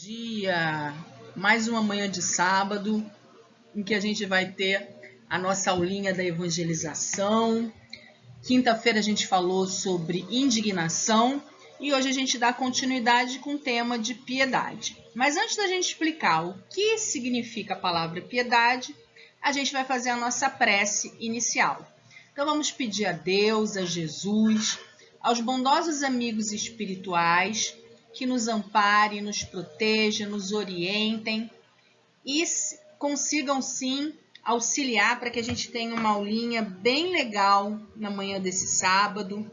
Dia, mais uma manhã de sábado, em que a gente vai ter a nossa aulinha da evangelização. Quinta-feira a gente falou sobre indignação e hoje a gente dá continuidade com o tema de piedade. Mas antes da gente explicar o que significa a palavra piedade, a gente vai fazer a nossa prece inicial. Então vamos pedir a Deus, a Jesus, aos bondosos amigos espirituais, que nos amparem, nos protejam, nos orientem e consigam sim auxiliar para que a gente tenha uma aulinha bem legal na manhã desse sábado,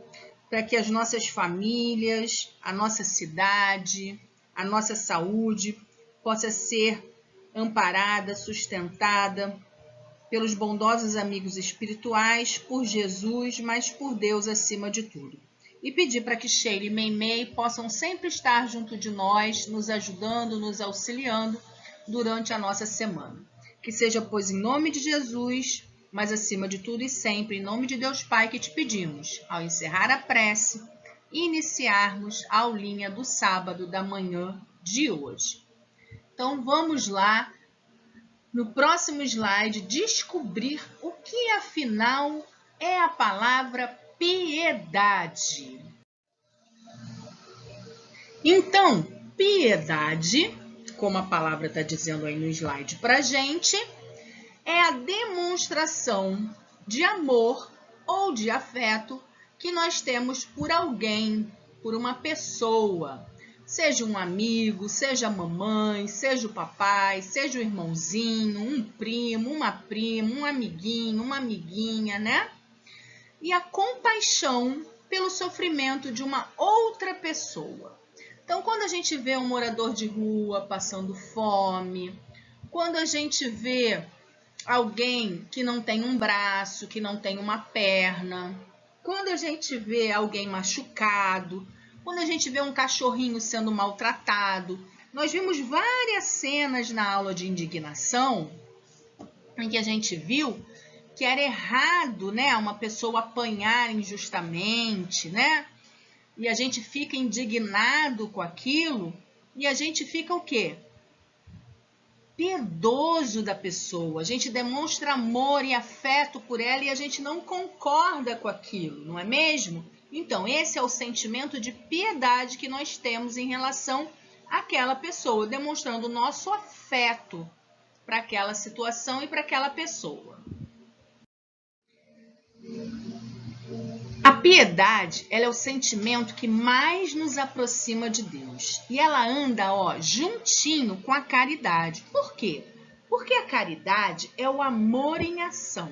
para que as nossas famílias, a nossa cidade, a nossa saúde possa ser amparada, sustentada pelos bondosos amigos espirituais, por Jesus, mas por Deus acima de tudo. E pedir para que Sheila e Meimei possam sempre estar junto de nós, nos ajudando, nos auxiliando durante a nossa semana. Que seja, pois, em nome de Jesus, mas acima de tudo e sempre, em nome de Deus Pai, que te pedimos, ao encerrar a prece, iniciarmos a aulinha do sábado da manhã de hoje. Então, vamos lá, no próximo slide, descobrir o que, afinal, é a palavra piedade. Então, piedade, como a palavra está dizendo aí no slide para a gente, é a demonstração de amor ou de afeto que nós temos por alguém, por uma pessoa, seja um amigo, seja a mamãe, seja o papai, seja o irmãozinho, um primo, uma prima, um amiguinho, uma amiguinha, né? E a compaixão pelo sofrimento de uma outra pessoa. Então, quando a gente vê um morador de rua passando fome, quando a gente vê alguém que não tem um braço, que não tem uma perna, quando a gente vê alguém machucado, quando a gente vê um cachorrinho sendo maltratado, nós vimos várias cenas na aula de indignação em que a gente viu que era errado, né, uma pessoa apanhar injustamente, né? E a gente fica indignado com aquilo e a gente fica o quê? Piedoso da pessoa. A gente demonstra amor e afeto por ela e a gente não concorda com aquilo, não é mesmo? Então, esse é o sentimento de piedade que nós temos em relação àquela pessoa, demonstrando o nosso afeto para aquela situação e para aquela pessoa. A piedade, ela é o sentimento que mais nos aproxima de Deus. E ela anda, juntinho com a caridade. Por quê? Porque a caridade é o amor em ação.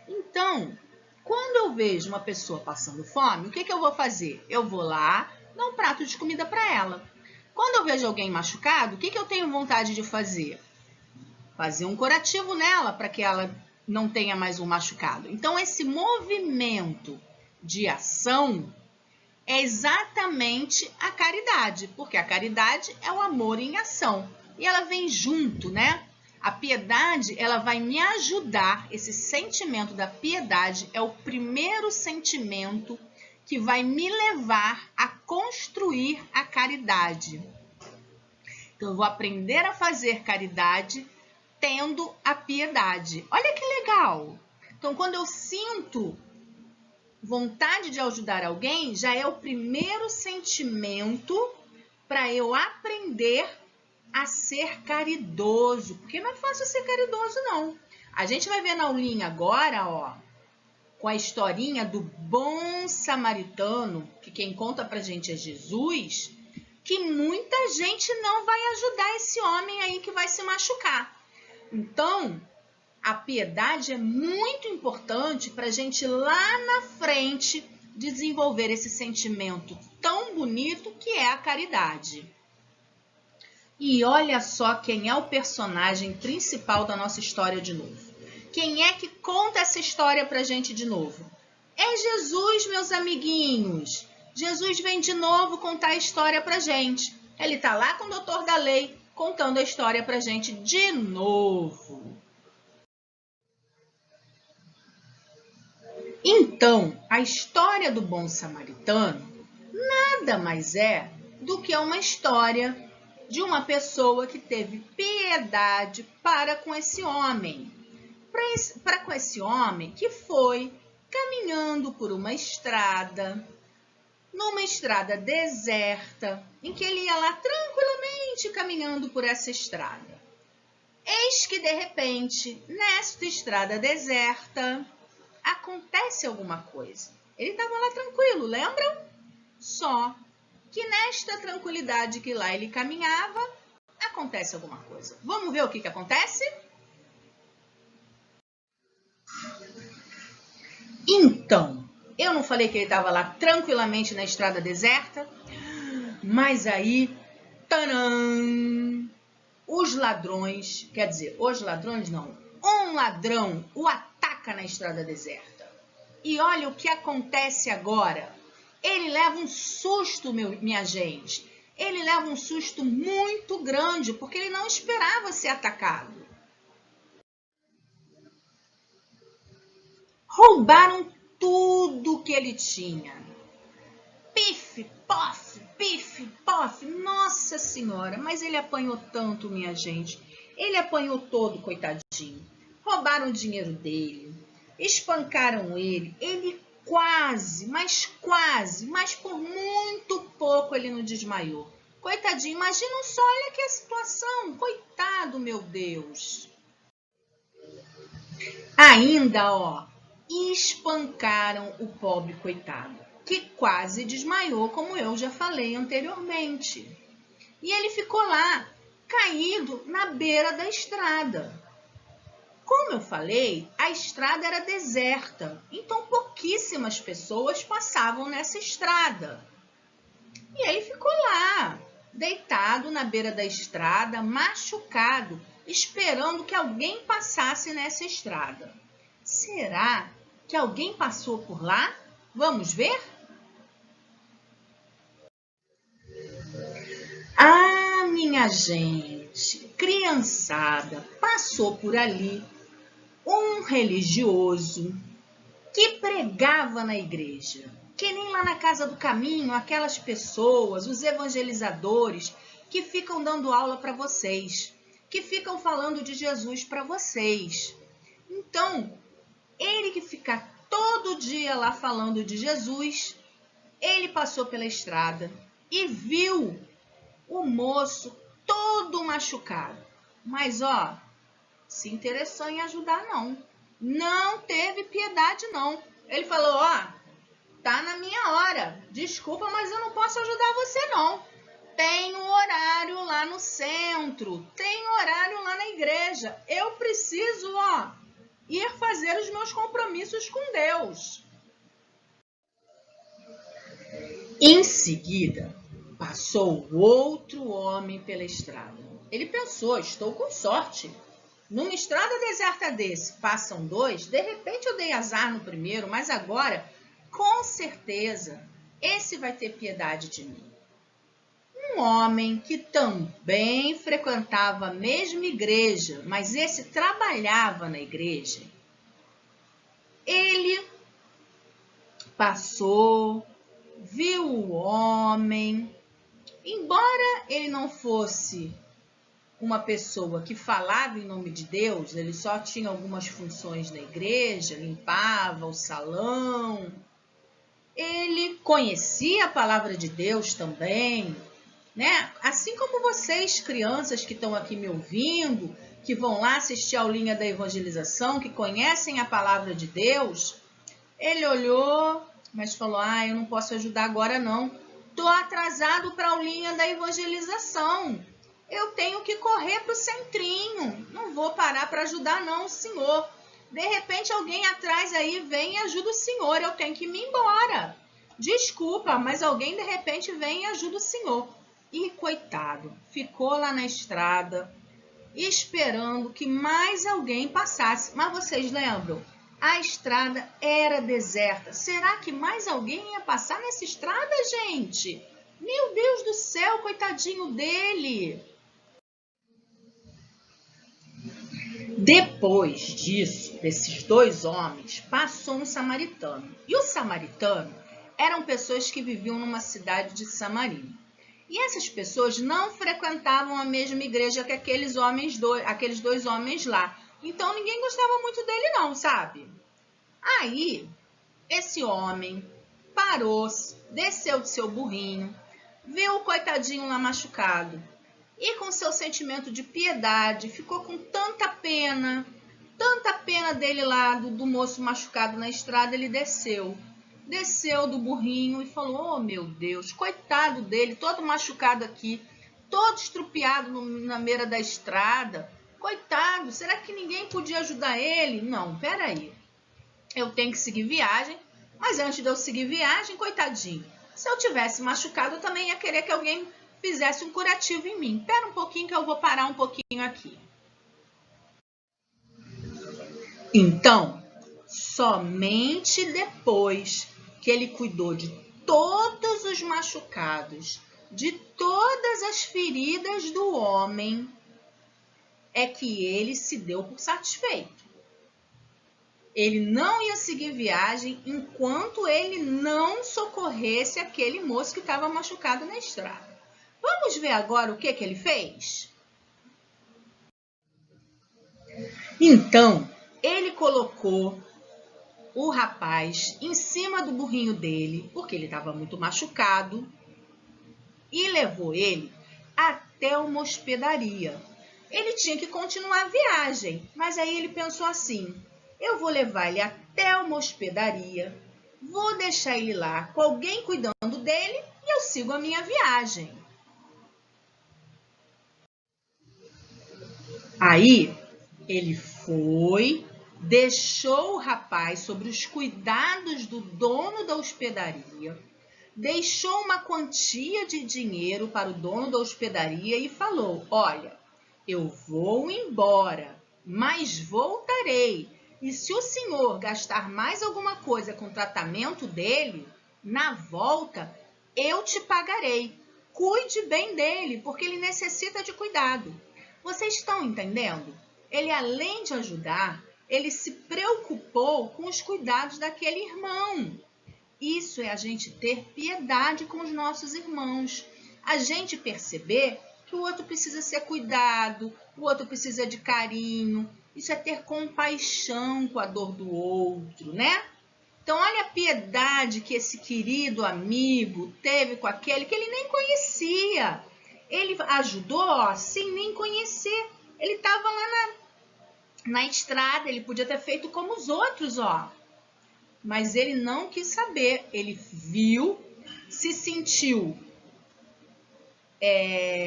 Então, quando eu vejo uma pessoa passando fome, o que eu vou fazer? Eu vou lá, dar um prato de comida para ela. Quando eu vejo alguém machucado, o que eu tenho vontade de fazer? Fazer um curativo nela para que ela não tenha mais um machucado. Então, esse movimento de ação é exatamente a caridade, porque a caridade é o amor em ação e ela vem junto, né? A piedade, ela vai me ajudar, esse sentimento da piedade é o primeiro sentimento que vai me levar a construir a caridade. Então, eu vou aprender a fazer caridade tendo a piedade. Olha que legal! Então, quando eu sinto vontade de ajudar alguém, já é o primeiro sentimento para eu aprender a ser caridoso. Porque não é fácil ser caridoso, não. A gente vai ver na aulinha agora, com a historinha do bom samaritano, que quem conta pra gente é Jesus, que muita gente não vai ajudar esse homem aí que vai se machucar. Então, a piedade é muito importante para a gente lá na frente desenvolver esse sentimento tão bonito que é a caridade. E olha só quem é o personagem principal da nossa história de novo. Quem é que conta essa história para a gente de novo? É Jesus, meus amiguinhos. Jesus vem de novo contar a história para a gente. Ele está lá com o doutor da lei contando a história para a gente de novo. Então, a história do bom samaritano nada mais é do que uma história de uma pessoa que teve piedade para com esse homem. Para com esse homem que foi caminhando por uma estrada, numa estrada deserta, em que ele ia lá tranquilamente caminhando por essa estrada. Eis que, de repente, nesta estrada deserta, acontece alguma coisa. Ele estava lá tranquilo, lembram? Só que nesta tranquilidade que lá ele caminhava, acontece alguma coisa. Vamos ver o que acontece? Então, eu não falei que ele estava lá tranquilamente na estrada deserta? Mas aí, tadã! Os ladrões, quer dizer, os ladrões não, um ladrão o ataca na estrada deserta. E olha o que acontece agora. Ele leva um susto, minha gente. Ele leva um susto muito grande, porque ele não esperava ser atacado. Roubaram tudo que ele tinha. Pif, pof, nossa senhora, mas ele apanhou tanto, minha gente. Ele apanhou todo, coitadinho. Roubaram o dinheiro dele, espancaram ele quase, mas por muito pouco ele não desmaiou. Coitadinho, imagina só, olha aqui a situação. Coitado, meu Deus. Ainda, espancaram o pobre coitado, que quase desmaiou, como eu já falei anteriormente. E ele ficou lá, caído na beira da estrada. Como eu falei, a estrada era deserta, então pouquíssimas pessoas passavam nessa estrada. E ele ficou lá, deitado na beira da estrada, machucado, esperando que alguém passasse nessa estrada. Será que alguém passou por lá? Vamos ver? Ah, minha gente, criançada, passou por ali um religioso que pregava na igreja, que nem lá na Casa do Caminho, aquelas pessoas, os evangelizadores que ficam dando aula para vocês, que ficam falando de Jesus para vocês. Então, ele que fica todo dia lá falando de Jesus, ele passou pela estrada e viu o moço todo machucado. Mas, se interessou em ajudar, não. Não teve piedade, não. Ele falou, tá na minha hora. Desculpa, mas eu não posso ajudar você, não. Tem um horário lá no centro. Tem horário lá na igreja. Eu preciso, ir fazer os meus compromissos com Deus. Em seguida, passou outro homem pela estrada. Ele pensou, estou com sorte. Numa estrada deserta desse, passam dois, de repente eu dei azar no primeiro, mas agora, com certeza, esse vai ter piedade de mim. Um homem que também frequentava a mesma igreja, mas esse trabalhava na igreja, ele passou, viu o homem, embora ele não fosse uma pessoa que falava em nome de Deus, ele só tinha algumas funções na igreja, limpava o salão, ele conhecia a palavra de Deus também, né? Assim como vocês, crianças que estão aqui me ouvindo, que vão lá assistir a aulinha da evangelização, que conhecem a palavra de Deus, ele olhou, mas falou, eu não posso ajudar agora não, estou atrasado para a aulinha da evangelização. Eu tenho que correr para o centrinho, não vou parar para ajudar não, senhor. De repente alguém atrás aí vem e ajuda o senhor, eu tenho que ir embora. Desculpa, mas alguém de repente vem e ajuda o senhor. E coitado, ficou lá na estrada, esperando que mais alguém passasse. Mas vocês lembram? A estrada era deserta. Será que mais alguém ia passar nessa estrada, gente? Meu Deus do céu, coitadinho dele! Depois disso, desses dois homens, passou um samaritano. E o samaritano eram pessoas que viviam numa cidade de Samaria. E essas pessoas não frequentavam a mesma igreja que aqueles dois homens lá. Então ninguém gostava muito dele não, sabe? Aí, esse homem parou, desceu do seu burrinho, viu o coitadinho lá machucado e com seu sentimento de piedade ficou com tanta pena dele lá, do moço machucado na estrada. Ele desceu do burrinho e falou: oh meu Deus, coitado dele, todo machucado aqui, todo estrupiado na beira da estrada, coitado, será que ninguém podia ajudar ele? Não, peraí, eu tenho que seguir viagem, mas antes de eu seguir viagem, coitadinho, se eu tivesse machucado, eu também ia querer que alguém fizesse um curativo em mim. Espera um pouquinho que eu vou parar um pouquinho aqui. Então, somente depois que ele cuidou de todos os machucados, de todas as feridas do homem, é que ele se deu por satisfeito. Ele não ia seguir viagem enquanto ele não socorresse aquele moço que estava machucado na estrada. Vamos ver agora o que ele fez? Então, ele colocou o rapaz em cima do burrinho dele, porque ele estava muito machucado, e levou ele até uma hospedaria. Ele tinha que continuar a viagem, mas aí ele pensou assim: eu vou levar ele até uma hospedaria, vou deixar ele lá com alguém cuidando dele e eu sigo a minha viagem. Aí ele foi, deixou o rapaz sobre os cuidados do dono da hospedaria, deixou uma quantia de dinheiro para o dono da hospedaria e falou: olha, eu vou embora, mas voltarei. E se o senhor gastar mais alguma coisa com o tratamento dele, na volta, eu te pagarei. Cuide bem dele, porque ele necessita de cuidado. Vocês estão entendendo? Ele, além de ajudar, ele se preocupou com os cuidados daquele irmão. Isso é a gente ter piedade com os nossos irmãos. A gente perceber que o outro precisa ser cuidado, o outro precisa de carinho. Isso é ter compaixão com a dor do outro, né? Então, olha a piedade que esse querido amigo teve com aquele que ele nem conhecia. Ele ajudou, sem nem conhecer. Ele estava lá na estrada, ele podia ter feito como os outros, ó. Mas ele não quis saber. Ele viu, se sentiu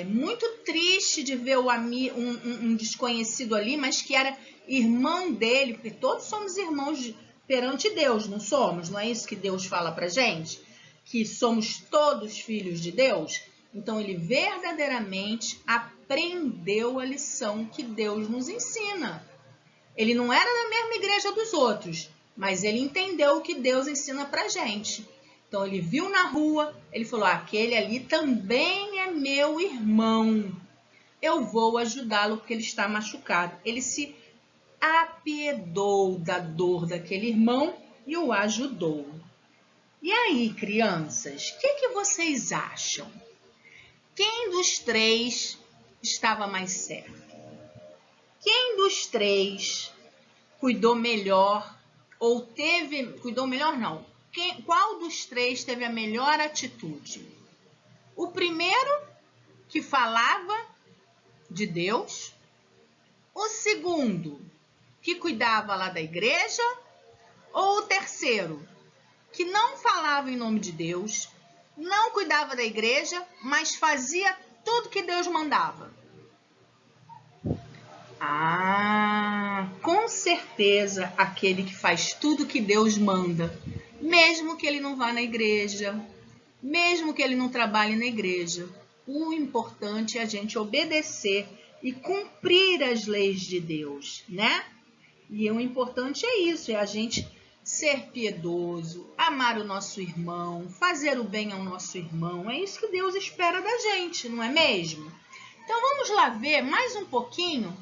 muito triste de ver um desconhecido ali, mas que era irmão dele, porque todos somos irmãos perante Deus, não somos? Não é isso que Deus fala pra gente? Que somos todos filhos de Deus? Então, ele verdadeiramente aprendeu a lição que Deus nos ensina. Ele não era da mesma igreja dos outros, mas ele entendeu o que Deus ensina pra gente. Então, ele viu na rua, ele falou: aquele ali também é meu irmão. Eu vou ajudá-lo porque ele está machucado. Ele se apiedou da dor daquele irmão e o ajudou. E aí, crianças, o que vocês acham? Quem dos três estava mais certo? Quem dos três cuidou melhor ou cuidou melhor não? Qual dos três teve a melhor atitude? O primeiro, que falava de Deus. O segundo, que cuidava lá da igreja. Ou o terceiro, que não falava em nome de Deus, não cuidava da igreja, mas fazia tudo que Deus mandava. Com certeza, aquele que faz tudo que Deus manda, mesmo que ele não vá na igreja, mesmo que ele não trabalhe na igreja. O importante é a gente obedecer e cumprir as leis de Deus, né? E o importante é isso, é a gente ser piedoso, amar o nosso irmão, fazer o bem ao nosso irmão. É isso que Deus espera da gente, não é mesmo? Então, vamos lá ver mais um pouquinho,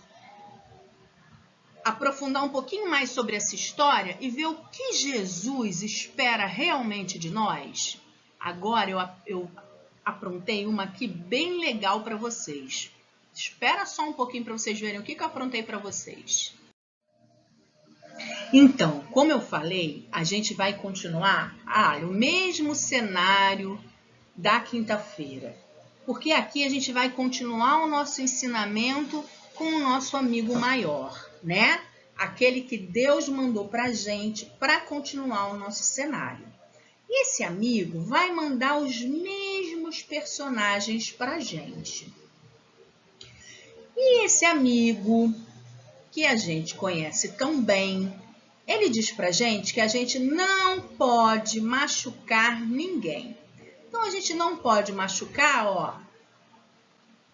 aprofundar um pouquinho mais sobre essa história e ver o que Jesus espera realmente de nós. Agora eu aprontei uma aqui bem legal para vocês. Espera só um pouquinho para vocês verem o que eu aprontei para vocês. Então, como eu falei, a gente vai continuar o mesmo cenário da quinta-feira. Porque aqui a gente vai continuar o nosso ensinamento com o nosso amigo maior, né? Aquele que Deus mandou para a gente para continuar o nosso cenário. E esse amigo vai mandar os mesmos personagens para a gente. E esse amigo, que a gente conhece tão bem, ele diz para a gente que a gente não pode machucar ninguém. Então, a gente não pode machucar,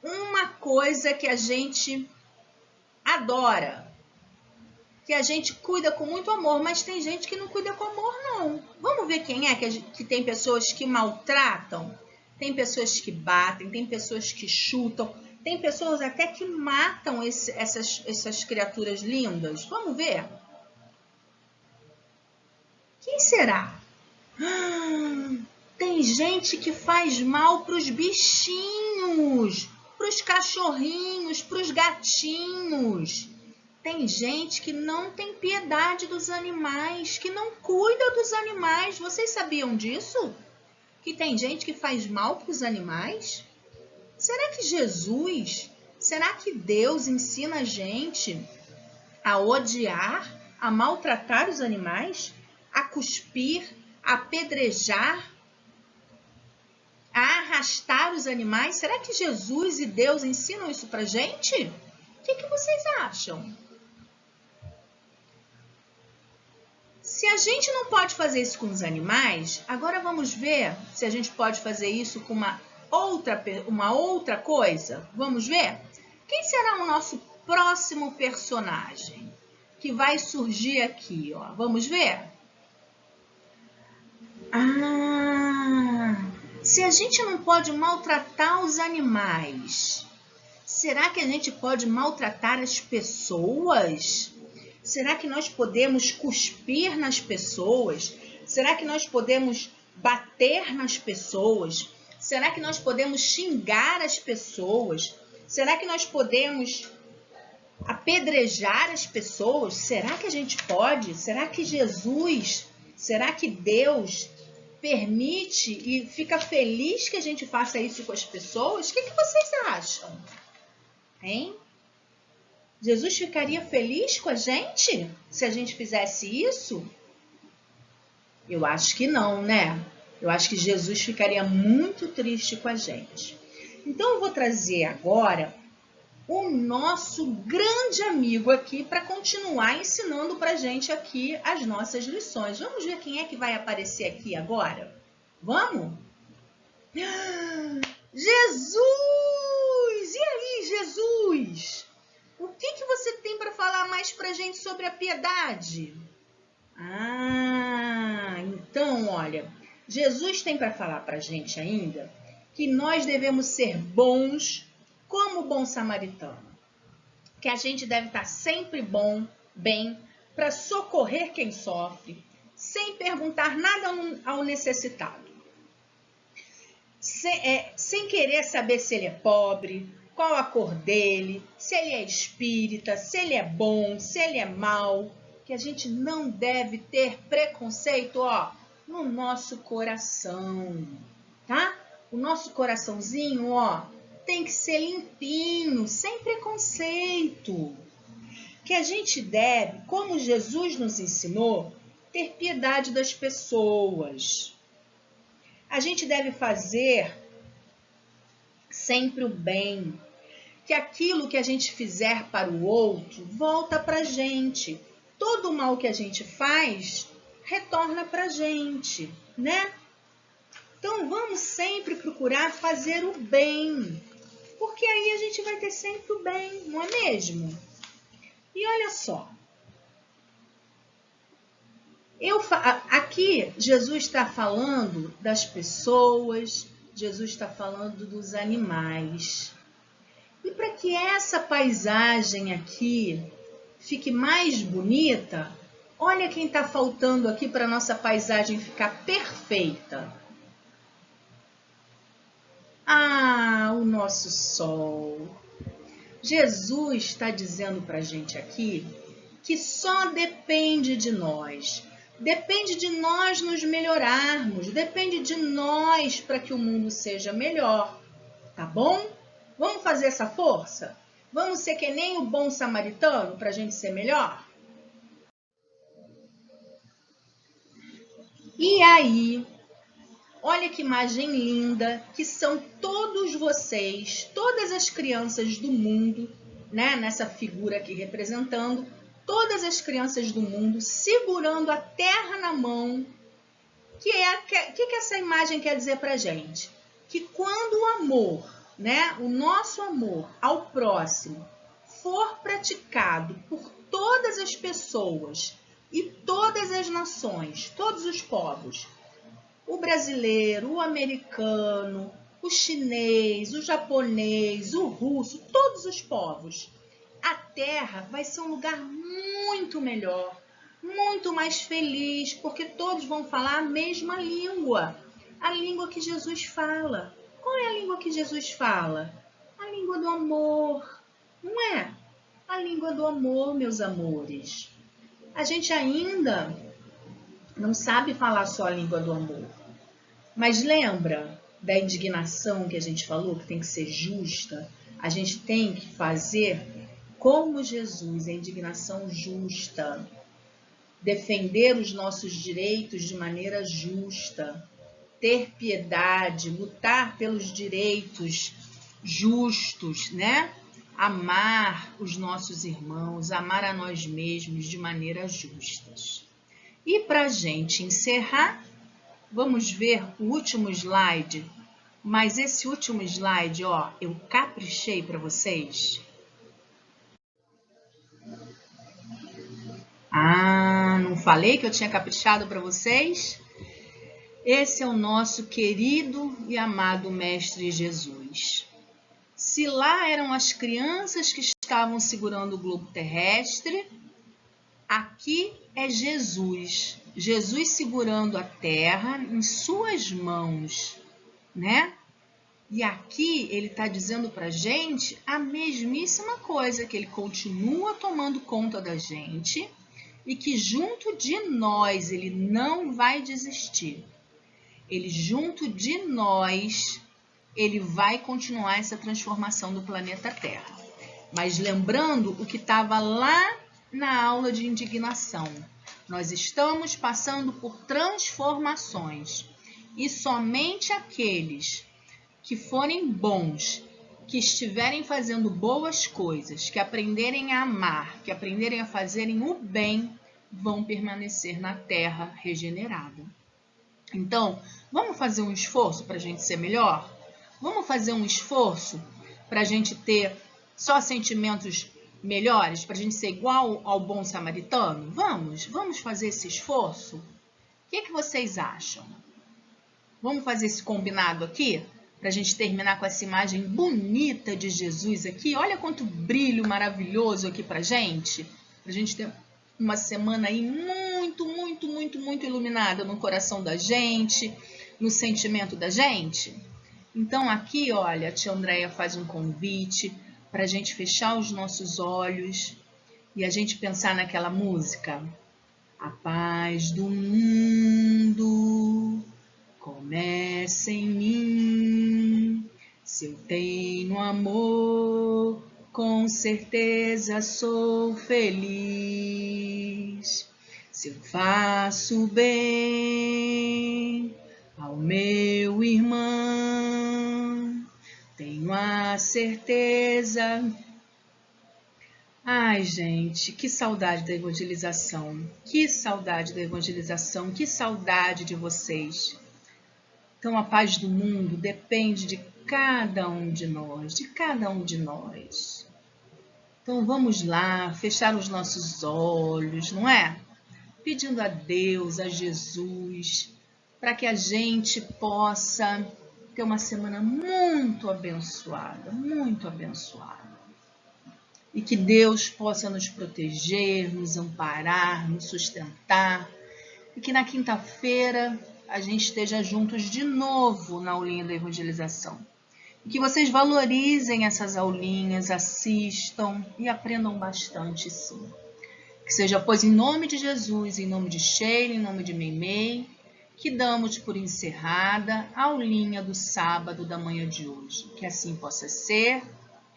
uma coisa que a gente adora, que a gente cuida com muito amor, mas tem gente que não cuida com amor, não. Vamos ver quem é que tem pessoas que maltratam, tem pessoas que batem, tem pessoas que chutam, tem pessoas até que matam essas criaturas lindas. Vamos ver? Quem será? Tem gente que faz mal para os bichinhos, para os cachorrinhos, para os gatinhos. Tem gente que não tem piedade dos animais, que não cuida dos animais. Vocês sabiam disso? Que tem gente que faz mal para os animais? Será que Jesus, será que Deus ensina a gente a odiar, a maltratar os animais, a cuspir, a apedrejar, a arrastar os animais? Será que Jesus e Deus ensinam isso pra gente? O que vocês acham? Se a gente não pode fazer isso com os animais, agora vamos ver se a gente pode fazer isso com uma outra coisa. Vamos ver? Quem será o nosso próximo personagem que vai surgir aqui? Vamos ver? Se a gente não pode maltratar os animais, será que a gente pode maltratar as pessoas? Será que nós podemos cuspir nas pessoas? Será que nós podemos bater nas pessoas? Será que nós podemos xingar as pessoas? Será que nós podemos apedrejar as pessoas? Será que a gente pode? Será que Jesus, será que Deus permite e fica feliz que a gente faça isso com as pessoas? O que vocês acham? Hein? Jesus ficaria feliz com a gente se a gente fizesse isso? Eu acho que não, né? Eu acho que Jesus ficaria muito triste com a gente. Então, eu vou trazer agora o nosso grande amigo aqui para continuar ensinando para a gente aqui as nossas lições. Vamos ver quem é que vai aparecer aqui agora? Vamos? Jesus! E aí, Jesus? O que você tem para falar mais para a gente sobre a piedade? Então, olha, Jesus tem para falar para a gente ainda que nós devemos ser bons como o bom samaritano. Que a gente deve estar sempre bem, para socorrer quem sofre, sem perguntar nada ao necessitado. Sem querer saber se ele é pobre, qual a cor dele, se ele é espírita, se ele é bom, se ele é mau. Que a gente não deve ter preconceito, no nosso coração, tá? O nosso coraçãozinho, tem que ser limpinho, sem preconceito. Que a gente deve, como Jesus nos ensinou, ter piedade das pessoas. A gente deve fazer sempre o bem. Que aquilo que a gente fizer para o outro volta para a gente. Todo o mal que a gente faz retorna para a gente, né? Então, vamos sempre procurar fazer o bem, porque aí a gente vai ter sempre o bem, não é mesmo? E olha só, aqui Jesus está falando das pessoas, Jesus está falando dos animais. E para que essa paisagem aqui fique mais bonita, olha quem está faltando aqui para a nossa paisagem ficar perfeita. Ah, o nosso sol. Jesus está dizendo para a gente aqui que só depende de nós. Depende de nós nos melhorarmos, depende de nós para que o mundo seja melhor, tá bom? Vamos fazer essa força? Vamos ser que nem o bom samaritano para a gente ser melhor? E aí, olha que imagem linda, que são todos vocês, todas as crianças do mundo, né? Nessa figura aqui representando, todas as crianças do mundo segurando a terra na mão. Que essa imagem quer dizer pra gente? Que quando o amor, né? O nosso amor ao próximo for praticado por todas as pessoas e todas as nações, todos os povos, o brasileiro, o americano, o chinês, o japonês, o russo, todos os povos, a Terra vai ser um lugar muito melhor, muito mais feliz, porque todos vão falar a mesma língua, a língua que Jesus fala. Qual é a língua que Jesus fala? A língua do amor, não é? A língua do amor, meus amores. A gente ainda não sabe falar só a língua do amor. Mas lembra da indignação que a gente falou, que tem que ser justa? A gente tem que fazer como Jesus, a indignação justa. Defender os nossos direitos de maneira justa. Ter piedade, lutar pelos direitos justos, né? Amar os nossos irmãos, amar a nós mesmos de maneira justas. E para a gente encerrar, vamos ver o último slide, mas esse último slide, ó, eu caprichei para vocês. Ah, não falei que eu tinha caprichado para vocês? Esse é o nosso querido e amado Mestre Jesus. Se lá eram as crianças que estavam segurando o globo terrestre, aqui é Jesus. Jesus segurando a terra em suas mãos, né? E aqui ele está dizendo para a gente a mesmíssima coisa, que ele continua tomando conta da gente e que junto de nós ele não vai desistir. Ele junto de nós, ele vai continuar essa transformação do planeta Terra. Mas lembrando o que estava lá na aula de indignação. Nós estamos passando por transformações e somente aqueles que forem bons, que estiverem fazendo boas coisas, que aprenderem a amar, que aprenderem a fazerem o bem, vão permanecer na Terra regenerada. Então, vamos fazer um esforço para a gente ser melhor? Vamos fazer um esforço para a gente ter só sentimentos melhores, para a gente ser igual ao bom samaritano? Vamos fazer esse esforço? O que vocês acham? Vamos fazer esse combinado aqui? Para a gente terminar com essa imagem bonita de Jesus aqui. Olha quanto brilho maravilhoso aqui para a gente ter uma semana aí muito iluminada no coração da gente, no sentimento da gente. Então aqui, olha, a tia Andréia faz um convite para a gente fechar os nossos olhos e a gente pensar naquela música. A paz do mundo começa em mim. Se eu tenho amor, com certeza sou feliz. Se eu faço bem ao meu irmão, tenho a certeza. Ai, gente, que saudade da evangelização, que saudade da evangelização, que saudade de vocês. Então, a paz do mundo depende de cada um de nós, de cada um de nós. Então, vamos lá, fechar os nossos olhos, não é? Pedindo a Deus, a Jesus, para que a gente possa ter uma semana muito abençoada, muito abençoada. E que Deus possa nos proteger, nos amparar, nos sustentar. E que na quinta-feira a gente esteja juntos de novo na aulinha da evangelização. Que vocês valorizem essas aulinhas, assistam e aprendam bastante, sim. Que seja, pois, em nome de Jesus, em nome de Sheila, em nome de Meimei, que damos por encerrada a aulinha do sábado da manhã de hoje. Que assim possa ser,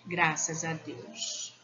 graças a Deus.